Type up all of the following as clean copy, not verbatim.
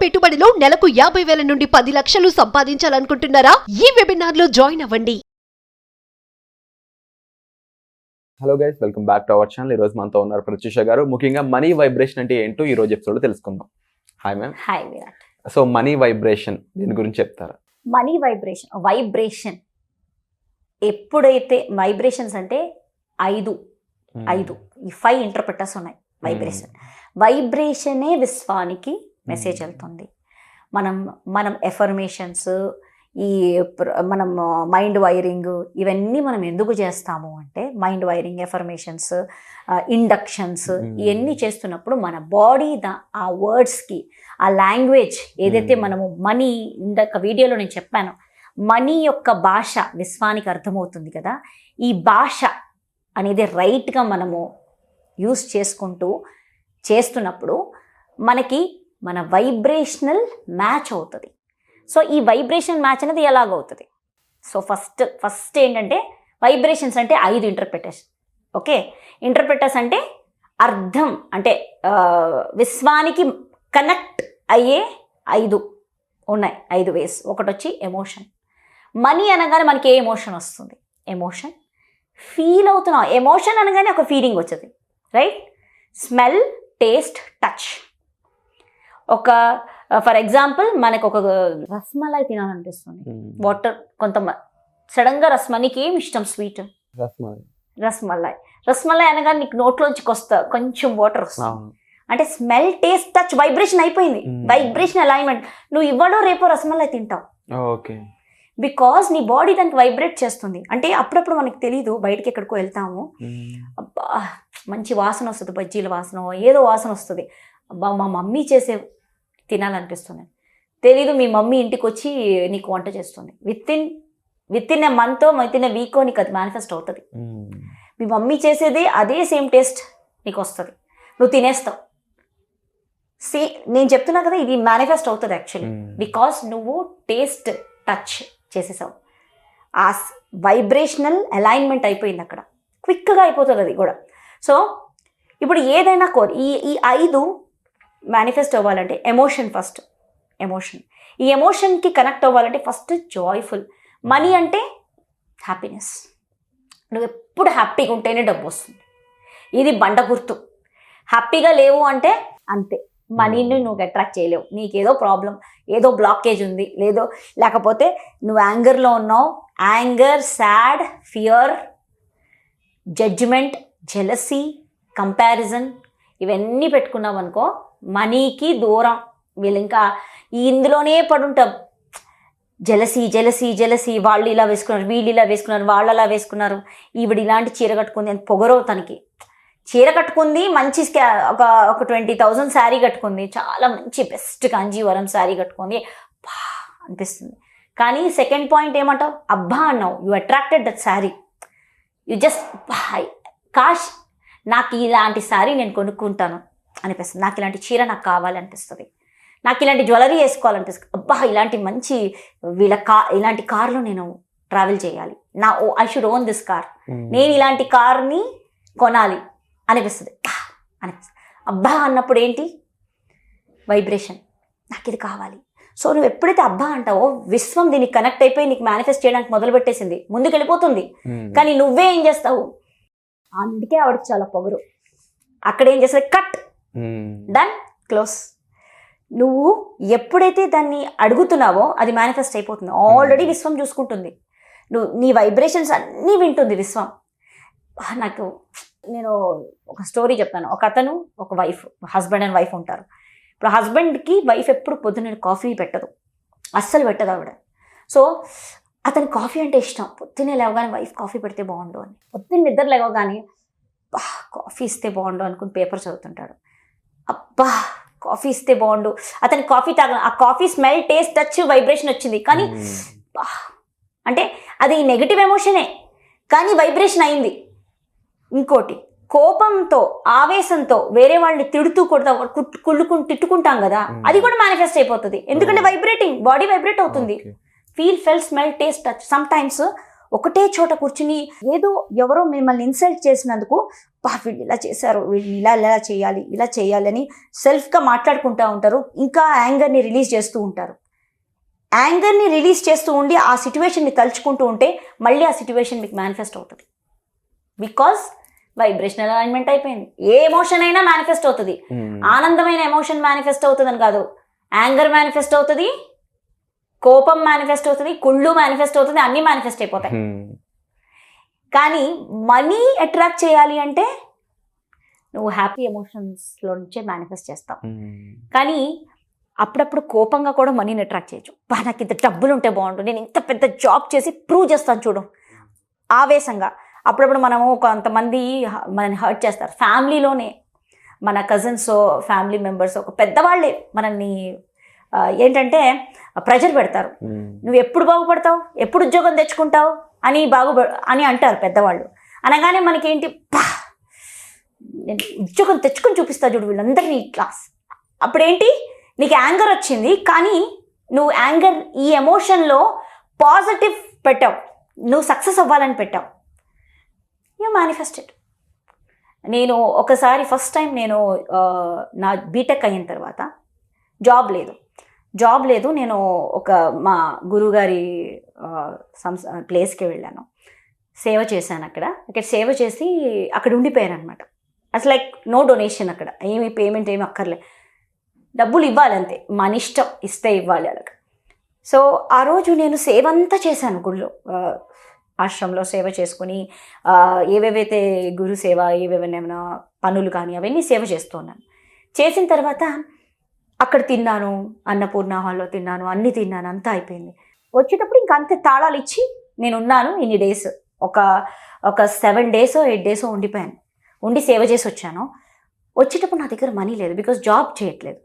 పెట్టుబడిలో నెలకు 50,000 నుండి 10 లక్షలు సంపాదించాలనుకుంటున్నారా? ఈ వెబినార్ లో జాయిన్ అవ్వండి. Hello guys, welcome back to our channel. ఈ రోజు మనతో ఉన్నారు ప్రత్యూష గారు. ముఖ్యంగా మనీ వైబ్రేషన్ అంటే ఏంటో ఈ రోజు ఎపిసోడ్ తెలుసుకుందాం. Hi ma'am. Hi Virat. So money vibration దీని గురించి చెప్తారా? మనీ వైబ్రేషన్ ఎప్పుడైతే వైబ్రేషన్స్ అంటే ఐదు ఈ 5 ఇంటర్ప్రిటర్స్ ఉన్నాయి. వైబ్రేషనే విశ్వానికి మెసేజ్ వెళ్తుంది. మనం ఎఫర్మేషన్స్, మనం మైండ్ వైరింగ్ ఇవన్నీ మనం ఎందుకు చేస్తాము అంటే మైండ్ వైరింగ్, ఎఫర్మేషన్స్, ఇండక్షన్స్ ఇవన్నీ చేస్తున్నప్పుడు మన బాడీ ఆ వర్డ్స్కి, ఆ లాంగ్వేజ్ ఏదైతే మనము మనీ, ఇందాక వీడియోలో నేను చెప్పాను, మనీ యొక్క భాష విశ్వానికి అర్థమవుతుంది కదా. ఈ భాష అనేది రైట్గా మనము యూస్ చేసుకుంటూ చేస్తున్నప్పుడు మనకి మన వైబ్రేషనల్ మ్యాచ్ అవుతుంది. సో ఈ వైబ్రేషన్ మ్యాచ్ అనేది ఎలాగవుతుంది? సో ఫస్ట్ ఏంటంటే వైబ్రేషన్స్ అంటే 5 ఇంటర్ప్రిటేషన్. ఓకే, ఇంటర్ప్రిటర్స్ అంటే అర్థం, అంటే విశ్వానికి కనెక్ట్ అయ్యే 5 ఉన్నాయి. 5 వేస్. ఒకటి వచ్చి ఎమోషన్. మనీ అనగానే మనకి ఏ ఎమోషన్ వస్తుంది? ఎమోషన్. ఫీల్ అవుతున్నాం. ఎమోషన్ అనగానే ఒక ఫీలింగ్ వచ్చేది, రైట్? Smell, taste, touch. ఒక ఫర్ ఎగ్జాంపుల్ మనకు ఒక రస్మలై తినాలనిపిస్తుంది. వాటర్ సడన్గా రస్మలైకి ఏమి ఇష్టం? స్వీట్ రస్మలై అనగానే నీకు నోట్లోంచి కొంచెం వాటర్ వస్తుంది. అంటే స్మెల్, టేస్ట్, టచ్ వైబ్రేషన్ అయిపోయింది. Vibration alignment. నువ్వు ఇవ్వడో రేపో రస్మలై తింటావు. ఓకే, బికాస్ నీ బాడీ దానికి వైబ్రేట్ చేస్తుంది. అంటే అప్పుడప్పుడు మనకు తెలీదు, బయటకి ఎక్కడికో వెళ్తాము, అబ్బా మంచి వాసన వస్తుంది, బజ్జీల వాసన, ఏదో వాసన వస్తుంది, అబ్బా మా మమ్మీ చేసే తినాలనిపిస్తుంది. తెలీదు, మీ మమ్మీ ఇంటికి వచ్చి నీకు వంట చేస్తుంది. With in a month, with in a week నీకు అది మేనిఫెస్ట్ అవుతుంది. మీ మమ్మీ చేసేదే అదే సేమ్ టేస్ట్ నీకు వస్తుంది, నువ్వు తినేస్తావు. నేను చెప్తున్నా కదా, ఇది మేనిఫెస్ట్ అవుతుంది యాక్చువల్లీ, బికాస్ నువ్వు టేస్ట్, టచ్ చేసేసావు. ఆ వైబ్రేషనల్ అలైన్మెంట్ అయిపోయింది అక్కడ, క్విక్గా అయిపోతుంది అది కూడా. సో ఇప్పుడు ఏదైనా ఈ 5 మేనిఫెస్ట్ అవ్వాలంటే ఎమోషన్ ఫస్ట్. ఈ ఎమోషన్కి కనెక్ట్ అవ్వాలంటే ఫస్ట్ జాయ్ఫుల్. మనీ అంటే హ్యాపీనెస్. నువ్వు ఎప్పుడు హ్యాపీగా ఉంటేనే డబ్బు వస్తుంది. ఇది బండ గుర్తు. హ్యాపీగా లేవు అంటే అంతే, మనీని నువ్వు అట్రాక్ట్ చేయలేవు. నీకేదో ప్రాబ్లం, ఏదో బ్లాకేజ్ ఉంది, లేకపోతే నువ్వు యాంగర్లో ఉన్నావు. Anger, sad, fear, judgement, jealousy, comparison ఇవన్నీ పెట్టుకున్నావు అనుకో, మనీకి దూరం. వీళ్ళు ఇంకా ఇందులోనే పడుంటాం. జెలసీ, వాళ్ళు ఇలా వేసుకున్నారు, వీళ్ళు ఇలా వేసుకున్నారు, వాళ్ళు అలా వేసుకున్నారు, ఈవిడ ఇలాంటి చీర కట్టుకుంది అని పొగరవు. తనకి చీర కట్టుకుంది, మంచి ఒక 20,000 శారీ కట్టుకుంది, చాలా మంచి బెస్ట్ కాంజీవరం శారీ కట్టుకుంది, బా అనిపిస్తుంది. కానీ సెకండ్ పాయింట్ ఏమంటావు? అబ్బా అన్నావు, you attracted that sari, you just cash నాకు ఇలాంటి శారీ నేను కొనుక్కుంటాను అనిపిస్తుంది, నాకు ఇలాంటి చీర నాకు కావాలనిపిస్తుంది, నాకు ఇలాంటి జ్యువెలరీ వేసుకోవాలనిపిస్తుంది, అబ్బా ఇలాంటి మంచి ఇలాంటి కార్లో నేను ట్రావెల్ చేయాలి, I should own this car, నేను ఇలాంటి కార్ని కొనాలి అనిపిస్తుంది. అబ్బా అన్నప్పుడు ఏంటి? వైబ్రేషన్. నాకు ఇది కావాలి. సో నువ్వు ఎప్పుడైతే అబ్బా అంటావో, విశ్వం దీనికి కనెక్ట్ అయిపోయి నీకు మేనిఫెస్ట్ చేయడానికి మొదలు పెట్టేసింది, ముందుకు వెళ్ళిపోతుంది. కానీ నువ్వే ఏం చేస్తావు? అందుకే ఆవిడకి చాలా పొగరు. అక్కడ ఏం చేస్తుంది? Cut, done, close. నువ్వు ఎప్పుడైతే దాన్ని అడుగుతున్నావో అది మేనిఫెస్ట్ అయిపోతుంది. ఆల్రెడీ విశ్వం చూసుకుంటుంది. నీ వైబ్రేషన్స్ అన్నీ వింటుంది విశ్వం. నేను ఒక స్టోరీ చెప్తాను. ఒక అతను, ఒక వైఫ్, హస్బెండ్ అండ్ వైఫ్ ఉంటారు. ఇప్పుడు హస్బెండ్కి వైఫ్ ఎప్పుడు పొద్దున్న కాఫీ పెట్టదు, అస్సలు పెట్టదు ఆవిడ. సో అతని కాఫీ అంటే ఇష్టం. పొద్దున్నే లేవగానే వైఫ్ కాఫీ పెడితే బాగుండు అని, పొద్దున్న నిద్ర లేవగానే కాఫీ ఇస్తే బాగుండు అనుకుని పేపర్ చదువుతుంటాడు. అబ్బా కాఫీ ఇస్తే బాగుండు. అతని కాఫీ ఆ coffee smell, taste, touch, vibration వచ్చింది. కానీ అంటే అది నెగిటివ్ ఎమోషనే, కానీ వైబ్రేషన్ అయింది. ఇంకోటి, కోపంతో, ఆవేశంతో వేరే వాళ్ళని తిడుతూ తిట్టుకుంటాం కదా, అది కూడా మేనిఫెస్ట్ అయిపోతుంది. ఎందుకంటే వైబ్రేటింగ్, బాడీ వైబ్రేట్ అవుతుంది. Feel, fell, smell, taste, touch. Sometimes ఒకటే చోట కూర్చుని ఏదో ఎవరో మిమ్మల్ని ఇన్సల్ట్ చేసినందుకు వీళ్ళు ఇలా చేశారు, వీళ్ళని ఇలా చేయాలి, ఇలా చేయాలని సెల్ఫ్గా మాట్లాడుకుంటూ ఉంటారు. ఇంకా యాంగర్ని రిలీజ్ చేస్తూ ఉంటారు. యాంగర్ని రిలీజ్ చేస్తూ ఉండి ఆ సిచ్యువేషన్ని తలుచుకుంటూ ఉంటే మళ్ళీ ఆ సిచ్యువేషన్ మీకు మేనిఫెస్ట్ అవుతుంది. బికాస్ వైబ్రేషనల్ అలైన్మెంట్ అయిపోయింది. ఏ ఎమోషన్ అయినా మేనిఫెస్ట్ అవుతుంది. ఆనందమైన ఎమోషన్ మేనిఫెస్ట్ అవుతుందని కాదు, యాంగర్ మేనిఫెస్ట్ అవుతుంది, కోపం మేనిఫెస్ట్ అవుతుంది, కుళ్ళు మేనిఫెస్ట్ అవుతుంది, అన్నీ మేనిఫెస్ట్ అయిపోతాయి. కానీ మనీ అట్రాక్ట్ చేయాలి అంటే నువ్వు హ్యాపీ ఎమోషన్స్లో నుంచే మేనిఫెస్ట్ చేస్తావు. కానీ అప్పుడప్పుడు కోపంగా కూడా మనీని అట్రాక్ట్ చేయొచ్చు. నాకు ఇంత డబ్బులు ఉంటే బాగుంటుంది, నేను ఇంత పెద్ద జాబ్ చేసి ప్రూవ్ చేస్తాను చూడు, ఆవేశంగా. అప్పుడప్పుడు మనము కొంతమంది మనల్ని హర్ట్ చేస్తారు. ఫ్యామిలీలోనే మన కజిన్స్, ఫ్యామిలీ మెంబర్స్, ఒక పెద్దవాళ్ళే మనల్ని ఏంటంటే ప్రెషర్ పెడతారు. నువ్వు ఎప్పుడు బాగుపడతావు, ఎప్పుడు ఉద్యోగం తెచ్చుకుంటావు అని అంటారు పెద్దవాళ్ళు. అనగానే మనకేంటి, నేను ఉద్యోగం తెచ్చుకొని చూపిస్తా చూడు వీళ్ళందరినీ క్లాస్. అప్పుడేంటి, నీకు యాంగర్ వచ్చింది, కానీ నువ్వు యాంగర్ ఈ ఎమోషన్లో పాజిటివ్ పెట్టావు, నువ్వు సక్సెస్ అవ్వాలని పెట్టావు, యూ మేనిఫెస్టెడ్. నేను ఒకసారి ఫస్ట్ టైం నేను నా బీటెక్ అయిన తర్వాత జాబ్ లేదు, నేను ఒక మా గురువుగారి ప్లేస్కి వెళ్ళాను, సేవ చేశాను. అక్కడ సేవ చేసి అక్కడ ఉండిపోయాను అనమాట. అసలు లైక్ నో డొనేషన్, అక్కడ ఏమి పేమెంట్ ఏమి అక్కర్లే, డబ్బులు ఇవ్వాలి అంతే, మన ఇష్టం, ఇస్తే ఇవ్వాలి అలాగ. సో ఆ రోజు నేను సేవ అంతా చేశాను గుడిలో, ఆశ్రమంలో సేవ చేసుకుని ఏవేవైతే గురు సేవ, ఏవేమైనా పనులు కానీ అవన్నీ సేవ చేస్తూ ఉన్నాను. చేసిన తర్వాత అక్కడ తిన్నాను, అన్నపూర్ణ హాల్లో తిన్నాను, అన్నీ తిన్నాను, అంతా అయిపోయింది. వచ్చేటప్పుడు ఇంక అంతే తాళాలు ఇచ్చి నేను ఉన్నాను ఇన్ని డేస్, ఒక 7 days 8 days ఉండిపోయాను. ఉండి సేవ చేసి వచ్చాను. వచ్చేటప్పుడు నా దగ్గర మనీ లేదు, బికాజ్ జాబ్ చేయట్లేదు.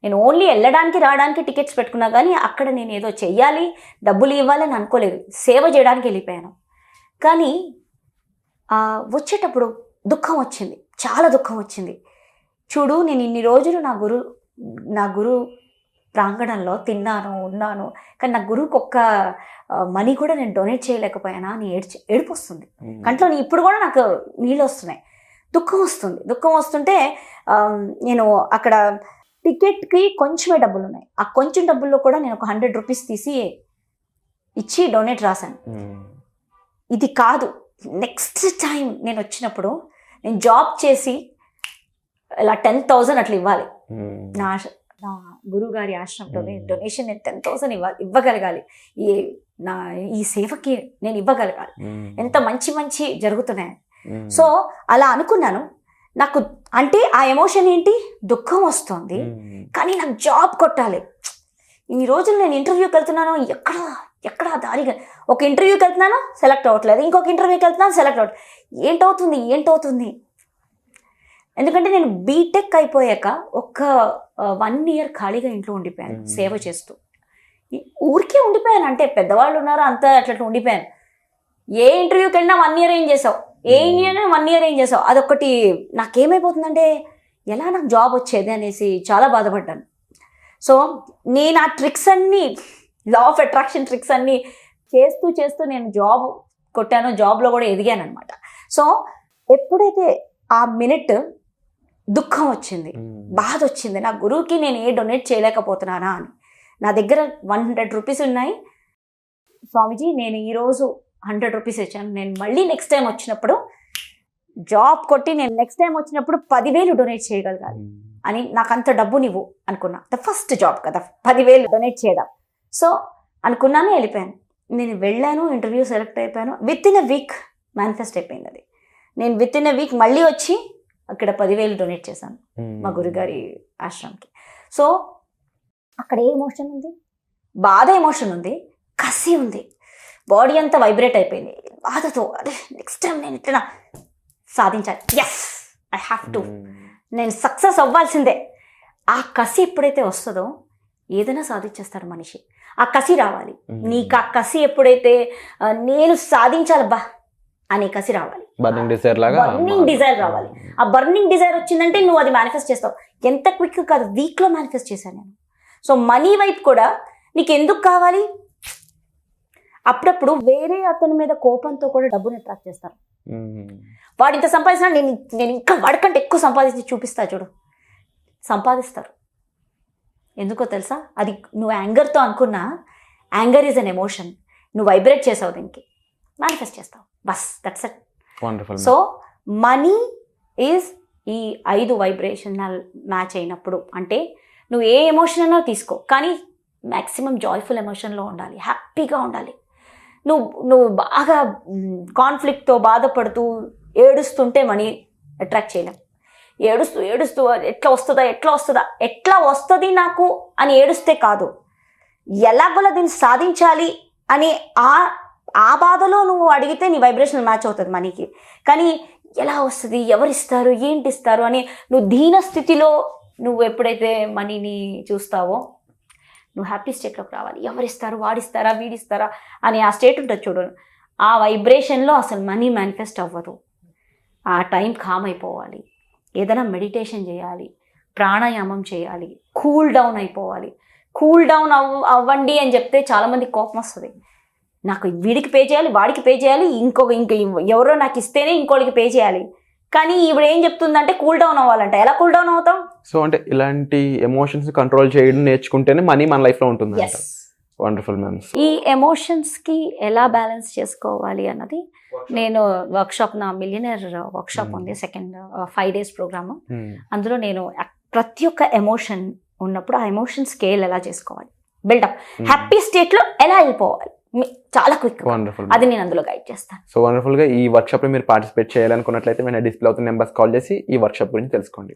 నేను ఓన్లీ వెళ్ళడానికి రావడానికి టికెట్స్ పెట్టుకున్నా, కానీ అక్కడ నేను ఏదో చెయ్యాలి, డబ్బులు ఇవ్వాలని అనుకోలేదు, సేవ చేయడానికి వెళ్ళిపోయాను. కానీ వచ్చేటప్పుడు దుఃఖం వచ్చింది, చాలా దుఃఖం వచ్చింది. చూడు, నేను ఇన్ని రోజులు నా గురు ప్రాంగణంలో తిన్నాను, ఉన్నాను, కానీ నా గురువుకి ఒక్క మనీ కూడా నేను డొనేట్ చేయలేకపోయానా అని ఏడుపు వస్తుంది కంట్లో. ఇప్పుడు కూడా నాకు నీళ్ళు వస్తున్నాయి, దుఃఖం వస్తుంది. దుఃఖం వస్తుంటే నేను అక్కడ టికెట్కి కొంచెమే డబ్బులు ఉన్నాయి, ఆ కొంచెం డబ్బుల్లో కూడా నేను ఒక 100 rupees తీసి ఇచ్చి డొనేట్ రాశాను. ఇది కాదు, నెక్స్ట్ టైం నేను వచ్చినప్పుడు నేను జాబ్ చేసి ఇలా 10,000 అట్లా ఇవ్వాలి. నా గురువు గారి ఆశ్రమంలో డొనేషన్ నేను 10,000 ఇవ్వగలగాలి. ఈ సేవకి నేను ఇవ్వగలగాలి. ఎంత మంచి జరుగుతున్నాయి. సో అలా అనుకున్నాను. నాకు అంటే ఆ ఎమోషన్ ఏంటి, దుఃఖం వస్తుంది, కానీ నాకు జాబ్ కొట్టాలి. ఇన్ని రోజులు నేను ఇంటర్వ్యూకి వెళ్తున్నాను, ఎక్కడ దారిగా, ఒక ఇంటర్వ్యూకి వెళ్తున్నాను సెలెక్ట్ అవ్వట్లేదు, ఇంకొక ఇంటర్వ్యూకి వెళ్తున్నాను సెలెక్ట్ అవ్వట్లేదు. ఏంటవుతుంది ఎందుకంటే నేను బీటెక్ అయిపోయాక ఒక 1 year ఖాళీగా ఇంట్లో ఉండిపోయాను, సేవ చేస్తూ. ఊరికే ఉండిపోయాను, అంటే పెద్దవాళ్ళు ఉన్నారు అంతా అట్లా ఉండిపోయాను. ఏ ఇంటర్వ్యూకి వెళ్ళినా 1 year ఏం చేసావు, ఏ ఇండియా 1 year ఏం చేసావు, అదొకటి నాకేమైపోతుందంటే ఎలా నాకు జాబ్ వచ్చేది అనేసి చాలా బాధపడ్డాను. సో నేను ఆ ట్రిక్స్ అన్నీ, లా ఆఫ్ అట్రాక్షన్ ట్రిక్స్ అన్నీ చేస్తూ నేను జాబ్ కొట్టాను, జాబ్లో కూడా ఎదిగాను అనమాట. సో ఎప్పుడైతే ఆ మినిట్ దుఃఖం వచ్చింది, బాధ వచ్చింది, నా గురువుకి నేను డొనేట్ చేయలేకపోతున్నానా అని. నా దగ్గర 100 rupees ఉన్నాయి, స్వామీజీ నేను ఈరోజు 100 rupees ఇచ్చాను, నేను మళ్ళీ నెక్స్ట్ టైం వచ్చినప్పుడు జాబ్ కొట్టి నేను నెక్స్ట్ టైం వచ్చినప్పుడు 10,000 డొనేట్ చేయగలగాలి అని, నాకు అంత డబ్బు నీవు అనుకున్నా. ద ఫస్ట్ జాబ్ కదా, 10,000 డొనేట్ చేయడం. సో అనుకున్నాను, వెళ్ళిపోయాను. నేను వెళ్ళాను, ఇంటర్వ్యూ సెలెక్ట్ అయిపోయాను. With in a week manifest అయిపోయింది అది. నేను విత్ ఇన్ a week మళ్ళీ వచ్చి అక్కడ 10,000 డొనేట్ చేశాను మా గురుగారి ఆశ్రమంకి. సో అక్కడ ఏ ఎమోషన్ ఉంది, బాధ ఎమోషన్ ఉంది, కసి ఉంది, బాడీ అంతా వైబ్రేట్ అయిపోయింది బాధతో. అదే నెక్స్ట్ టైం నేను ఇట్లా సాధించాలి, ఎస్ ఐ హ్యావ్ టు, నేను సక్సెస్ అవ్వాల్సిందే. ఆ కసి ఎప్పుడైతే వస్తుందో ఏదైనా సాధించేస్తాడు మనిషి. ఆ కసి రావాలి నీకు. ఆ కసి ఎప్పుడైతే నేను సాధించాలబ్బా అనే కసి రావాలి, బర్నింగ్ డిజైర్ రావాలి. ఆ బర్నింగ్ డిజైర్ వచ్చిందంటే నువ్వు అది మేనిఫెస్ట్ చేస్తావు. ఎంత క్విక్ కాదు, వీక్లో మేనిఫెస్ట్ చేశాను నేను. సో మనీ వైపు కూడా నీకు ఎందుకు కావాలి, అప్పుడప్పుడు వేరే అతని మీద కోపంతో కూడా డబ్బుని అట్రాక్ట్ చేస్తారు. వాడు ఇంత సంపాదించినా నేను ఇంకా వాడికంటే ఎక్కువ సంపాదించి చూపిస్తా చూడు, సంపాదిస్తారు. ఎందుకో తెలుసా? అది నువ్వు యాంగర్తో అనుకున్నా, యాంగర్ ఈజ్ అన్ ఎమోషన్. నువ్వు వైబ్రేట్ చేసావు, దీనికి మేనిఫెస్ట్ చేస్తావు, bus that's it. So money is ఈ 5 వైబ్రేషనల్ మ్యాచ్ అయినప్పుడు, అంటే నువ్వు ఏ ఎమోషన్ అయినా తీసుకో, కానీ మ్యాక్సిమం జాయ్ఫుల్ ఎమోషన్లో ఉండాలి, హ్యాపీగా ఉండాలి. నువ్వు బాగా కాన్ఫ్లిక్ట్తో బాధపడుతూ ఏడుస్తుంటే మనీ అట్రాక్ట్ చేయలేం. ఏడుస్తూ ఎట్లా వస్తుంది నాకు అని ఏడుస్తే కాదు, ఎలాగోలా దీన్ని సాధించాలి అని ఆ బాధలో నువ్వు అడిగితే నీ వైబ్రేషన్ మ్యాచ్ అవుతుంది మనీకి. కానీ ఎలా వస్తుంది, ఎవరిస్తారు, ఏంటిస్తారు అని నువ్వు దీన స్థితిలో నువ్వు ఎప్పుడైతే మనీని చూస్తావో నువ్వు హ్యాపీ స్టేట్లోకి రావాలి. ఎవరిస్తారు, వాడిస్తారా, వీడిస్తారా అని ఆ స్టేట్ ఉంటుంది చూడు, ఆ వైబ్రేషన్లో అసలు మనీ మేనిఫెస్ట్ అవ్వదు. ఆ టైం కామ్ అయిపోవాలి, ఏదైనా మెడిటేషన్ చేయాలి, ప్రాణాయామం చేయాలి, కూల్ డౌన్ అయిపోవాలి. కూల్ డౌన్ అవ్వండి అని చెప్తే చాలామందికి కోపం వస్తుంది. నాకు వీడికి పే చేయాలి, వాడికి పే చేయాలి, ఇంక ఎవరో నాకు ఇస్తేనే ఇంకోటికి పే చేయాలి. కానీ ఇప్పుడు ఏం చెప్తుందంటే కూల్ డౌన్ అవ్వాలంట. ఎలా కూల్ డౌన్ అవుతాం? సో అంటే ఇలాంటి ఎమోషన్స్ కంట్రోల్ చేయడం నేర్చుకుంటేనే మనీ మన లైఫ్ లో ఉంటుంది. Wonderful ma'am. ఈ ఎమోషన్స్కి ఎలా బ్యాలెన్స్ చేసుకోవాలి అన్నది నేను వర్క్షాప్, నా మిలియనర్ వర్క్షాప్ ఉంది, సెకండ్ 5 days ప్రోగ్రామ్. అందులో నేను ప్రతి ఒక్క ఎమోషన్ ఉన్నప్పుడు ఆ ఎమోషన్ స్కేల్ ఎలా చేసుకోవాలి, బిల్డప్ హ్యాపీ స్టేట్లో ఎలా వెళ్ళిపోవాలి, చాలా క్విక్. అది నేను అందులో గైడ్ చేస్తాను. సో వండర్ఫుల్ గా ఈ వర్క్షాప్ లో మీరు పార్టిసిపేట్ చేయాలనుకున్నట్లయితే డిస్ప్లే అవుతున్న నెంబర్స్ కాల్ చేసి ఈ వర్క్షాప్ గురించి తెలుసుకోండి.